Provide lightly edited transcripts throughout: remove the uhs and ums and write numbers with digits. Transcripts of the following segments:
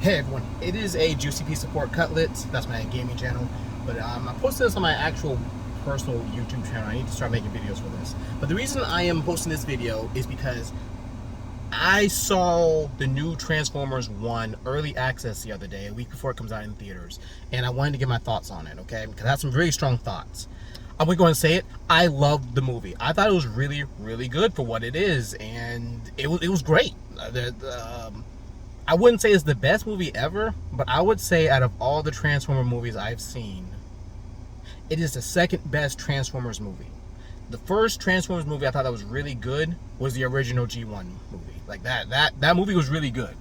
Hey everyone, it is a Juicy Piece of Pork Cutlets. That's my gaming channel. But I posted this on my actual personal YouTube channel. I need to start making videos for this. But the reason I am posting this video is because I saw the new Transformers 1 early access the other day, a week before it comes out in theaters. And I wanted to get my thoughts on it, okay? Because I have some really strong thoughts. I'm going to go and say it. I loved the movie. I thought it was really, really good for what it is. And it was great. I wouldn't say it's the best movie ever, but I would say out of all the Transformer movies I've seen, it is the second best Transformers movie. The first Transformers movie I thought that was really good was the original G1 movie. Like that movie was really good.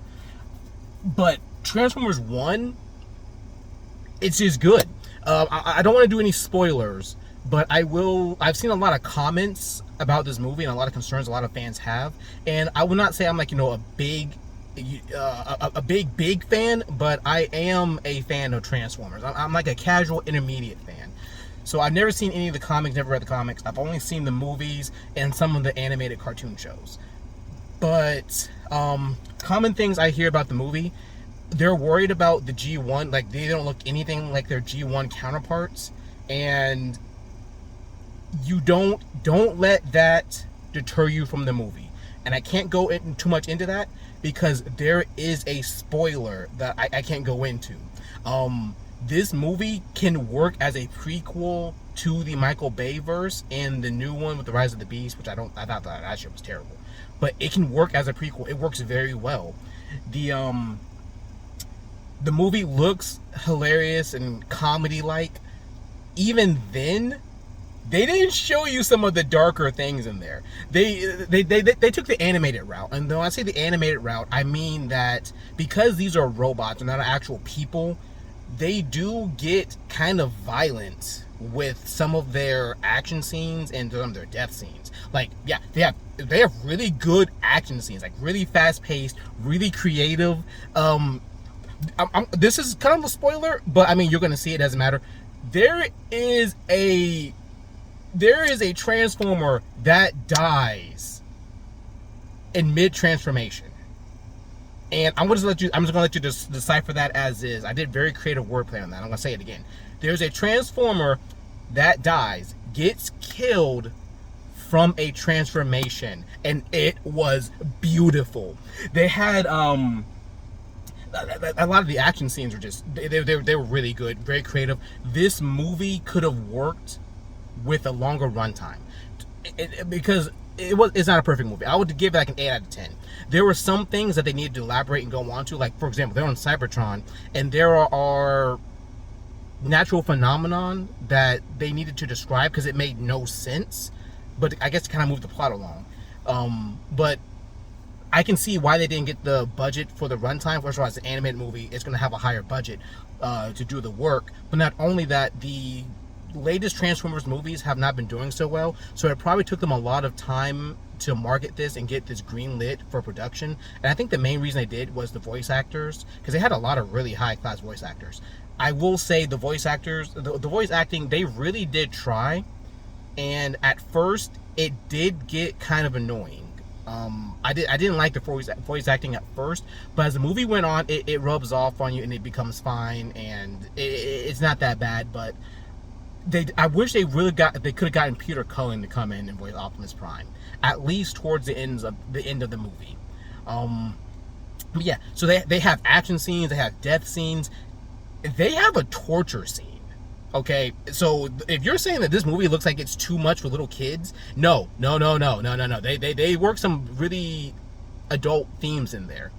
But Transformers 1, it's just good. I don't want to do any spoilers, but I've seen a lot of comments about this movie and a lot of concerns a lot of fans have. And I would not say I'm like, a big fan, but I am a fan of Transformers. I'm like a casual intermediate fan. So I've never seen any of the comics, never read the comics. I've only seen the movies and some of the animated cartoon shows. But common things I hear about the movie, they're worried about the G1, like they don't look anything like their G1 counterparts, and you don't let that deter you from the movie. And I can't go too much into that because there is a spoiler that I can't go into. This movie can work as a prequel to the Michael Bay verse and the new one with the Rise of the Beast, which I thought that shit was terrible. But it can work as a prequel. It works very well. The movie looks hilarious and comedy-like. Even then, they didn't show you some of the darker things in there. They took the animated route. And when I say the animated route, I mean that because these are robots and not actual people, they do get kind of violent with some of their action scenes and some of their death scenes. Like, yeah, they have really good action scenes, like really fast-paced, really creative. This is kind of a spoiler, but I mean, you're gonna see it, doesn't matter. There is a Transformer that dies in mid-transformation. And I'm just gonna let you just decipher that as is. I did very creative wordplay on that. I'm gonna say it again. There's a Transformer that dies, gets killed from a transformation, and it was beautiful. They had a lot of the action scenes were just they were really good, very creative. This movie could have worked with a longer runtime, because it's not a perfect movie. I would give it like an 8 out of 10. There were some things that they needed to elaborate and go on to, like for example, they're on Cybertron, and there are natural phenomenon that they needed to describe because it made no sense, but I guess to kind of move the plot along. But I can see why they didn't get the budget for the runtime. First of all, it's an animated movie, it's going to have a higher budget to do the work. But not only that, the latest Transformers movies have not been doing so well, so it probably took them a lot of time to market this and get this green lit for production. And I think the main reason they did was the voice actors, because they had a lot of really high class voice actors. I will say the voice actors, the voice acting, they really did try, and at first it did get kind of annoying. I didn't like the voice acting at first, but as the movie went on, it rubs off on you and it becomes fine, and it's not that bad. But I wish they could have gotten Peter Cullen to come in and voice Optimus Prime, at least towards the end of the movie. But yeah, so they have action scenes, they have death scenes, they have a torture scene. Okay, so if you're saying that this movie looks like it's too much for little kids, no. They work some really adult themes in there.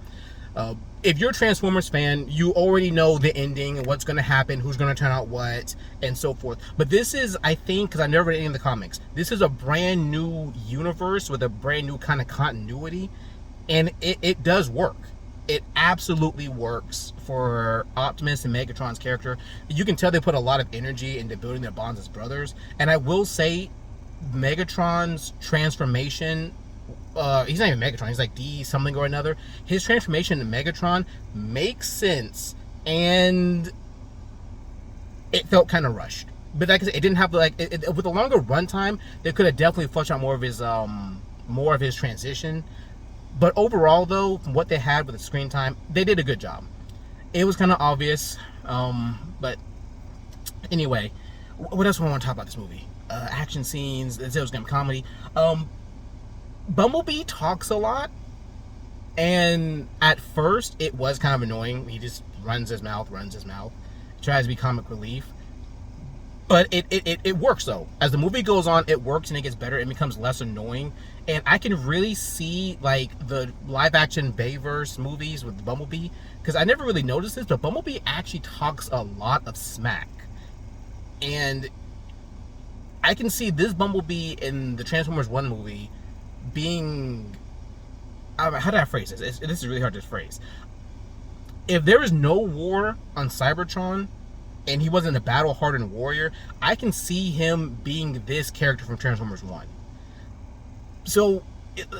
If you're a Transformers fan, you already know the ending and what's going to happen, who's going to turn out what, and so forth. But this is, I think, because I never read any of the comics, this is a brand new universe with a brand new kind of continuity, and it does work. It absolutely works for Optimus and Megatron's character. You can tell they put a lot of energy into building their bonds as brothers. And I will say, Megatron's transformation, he's not even Megatron, he's like D something or another. His transformation to Megatron makes sense, and it felt kind of rushed. But like I said, it didn't have with a longer runtime, they could have definitely fleshed out more of his transition. But overall, though, from what they had with the screen time, they did a good job. It was kind of obvious, but anyway, what else do I want to talk about this movie? Action scenes. It was gonna be comedy. Bumblebee talks a lot, and at first it was kind of annoying. He just runs his mouth, tries to be comic relief. But it works though. As the movie goes on, it works and it gets better. It becomes less annoying, and I can really see like the live action Bayverse movies with Bumblebee, because I never really noticed this, but Bumblebee actually talks a lot of smack, and I can see this Bumblebee in the Transformers 1 movie being, how do I phrase this? This is really hard to phrase. If there is no war on Cybertron and he wasn't a battle-hardened warrior, I can see him being this character from Transformers 1. So,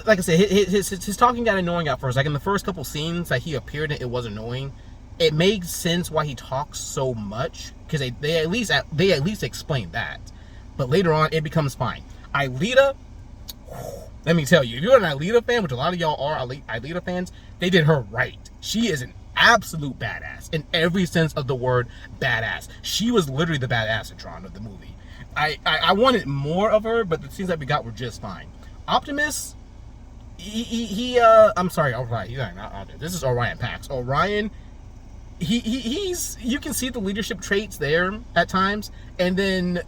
like I said, his talking got annoying at first. Like in the first couple scenes that he appeared in, it was annoying. It made sense why he talks so much, because they at least explained that. But later on, it becomes fine. Ielita, let me tell you, if you're an Ielita fan, which a lot of y'all are Ielita fans, they did her right. She is an absolute badass in every sense of the word badass. She was literally the badassatron of the movie. I wanted more of her, but the scenes that we got were just fine. Optimus, I'm sorry, Orion. He's not Optimus. This is Orion Pax. Orion, he's, you can see the leadership traits there at times, and then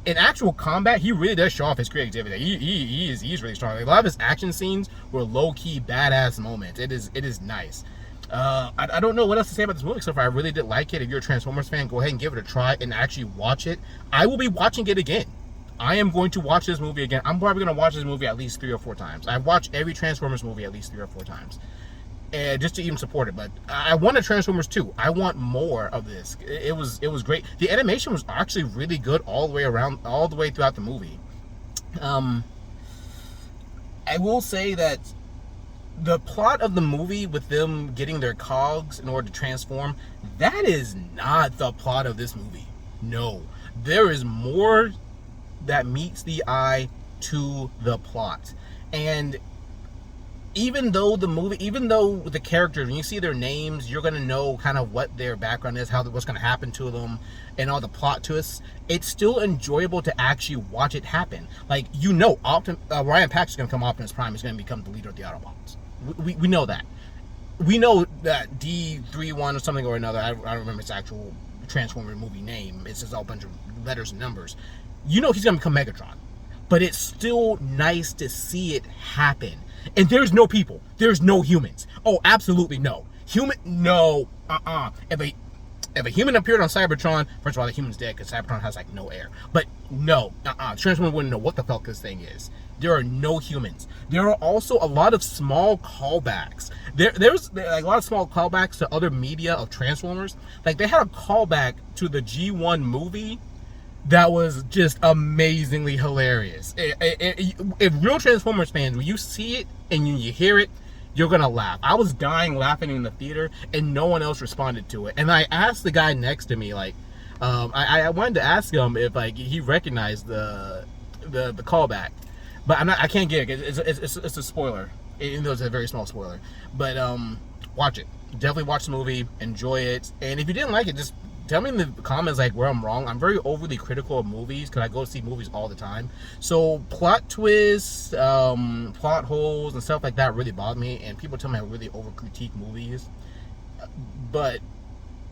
in actual combat, he really does show off his creativity. He's really strong. Like, a lot of his action scenes were low-key badass moments. It is nice. I don't know what else to say about this movie, except for I really did like it. If you're a Transformers fan, go ahead and give it a try and actually watch it. I will be watching it again. I am going to watch this movie again. I'm probably going to watch this movie at least 3 or 4 times. I've watched every Transformers movie at least 3 or 4 times. Just to even support it. But I want a Transformers 2. I want more of this. It was great. The animation was actually really good all the way around, all the way throughout the movie. I will say that the plot of the movie with them getting their cogs in order to transform, that is not the plot of this movie. No. There is more that meets the eye to the plot. And even though the characters, when you see their names, you're going to know kind of what their background is, what's going to happen to them, and all the plot twists, it's still enjoyable to actually watch it happen. Like, Ryan Pax is going to come Optimus Prime, is going to become the leader of the Autobots. We know that. We know that D31 or something or another, I don't remember its actual Transformer movie name, it's just all a bunch of letters and numbers. You know he's going to become Megatron. But it's still nice to see it happen. And there's no people. There's no humans. Oh, absolutely no. No. If a human appeared on Cybertron, first of all, the human's dead because Cybertron has like no air. But no. Transformers wouldn't know what the fuck this thing is. There are no humans. There are also a lot of small callbacks. There's like a lot of small callbacks to other media of Transformers. Like they had a callback to the G1 movie that was just amazingly hilarious. If real Transformers fans, when you see it and you hear it, you're gonna laugh. I was dying laughing in the theater, and no one else responded to it. And I asked the guy next to me, like, I wanted to ask him if like he recognized the callback, but I can't get it. It's a spoiler, even though it's a very small spoiler. But watch it. Definitely watch the movie. Enjoy it. And if you didn't like it, just tell me in the comments like where I'm wrong. I'm very overly critical of movies because I go see movies all the time. So plot twists, plot holes, and stuff like that really bother me. And people tell me I really over critique movies. But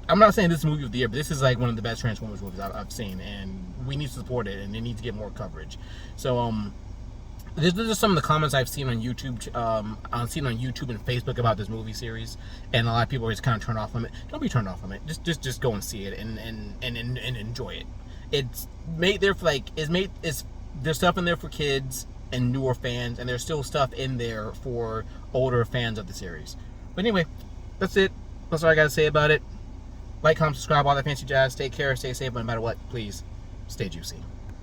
I'm not saying this is movie of the year, but this is like one of the best Transformers movies I've seen, and we need to support it, and it needs to get more coverage. So these are some of the comments I've seen on YouTube, and Facebook about this movie series, and a lot of people are just kind of turned off from it. Don't be turned off from it. Just go and see it and enjoy it. It's made there for there's stuff in there for kids and newer fans, and there's still stuff in there for older fans of the series. But anyway, that's it. That's all I got to say about it. Like, comment, subscribe, all that fancy jazz. Take care, stay safe, but no matter what, please stay juicy.